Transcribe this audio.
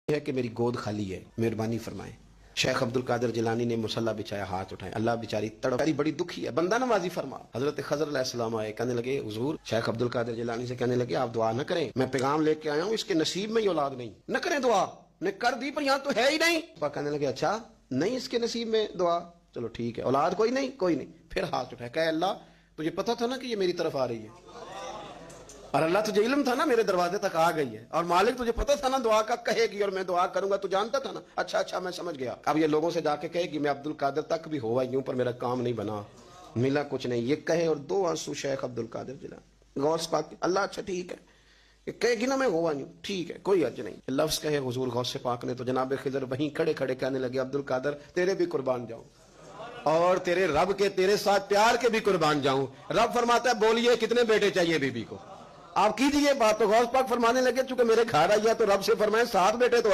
ہے کہ میری گود خالی ہے، مہربانی فرمائیں۔ شیخ عبد القادر جیلانی نے مصلی بچھایا، ہاتھ اٹھائے، اللہ بیچاری تڑپی بڑی دکھی ہے، بندہ نوازی فرما۔ حضرت خضر علیہ السلام آئے، کہنے لگے حضور، شیخ عبد القادر جیلانی سے کہنے لگے آپ دعا نہ کریں، میں پیغام لے کے آیا ہوں، اس کے نصیب میں ہی اولاد نہیں، نہ کریں دعا، نے کر دی پر یہاں تو ہے ہی نہیں۔ کہنے لگے اچھا نہیں اس کے نصیب میں دعا، چلو ٹھیک ہے، اولاد کوئی نہیں۔ پھر ہاتھ اٹھائے، کہ اللہ تجھے پتا تھا نا کہ یہ میری طرف آ رہی ہے، اور اللہ تجھے علم تھا نا میرے دروازے تک آ گئی ہے، اور مالک تجھے پتا تھا نا دعا کا کہے گی اور میں دعا کروں گا، تو جانتا تھا نا۔ اچھا میں سمجھ گیا، اب یہ لوگوں سے جا کے کہے گی میں عبد القادر تک بھی ہوا یوں پر میرا کام نہیں بنا، ملا کچھ نہیں، یہ کہے اور دو آنسو شیخ عبد القادر جیلانی غوث پاک، اللہ اچھا ٹھیک ہے، یہ کہے گی نا میں ہوا یوں، ٹھیک ہے کوئی حرج نہیں، لفظ کہے حضور غوث پاک نے تو جناب خضر وہیں کھڑے کہنے لگے عبد القادر تیرے بھی قربان جاؤں، اور تیرے رب کے تیرے ساتھ پیار کے بھی قربان جاؤں۔ رب فرماتا ہے بولیے کتنے بیٹے چاہیے بی بی کو، آپ کیجئے بات، تو غوث پاک فرمانے لگے چونکہ میرے گھر آئی ہے تو رب سے فرمائے 7 بیٹے تو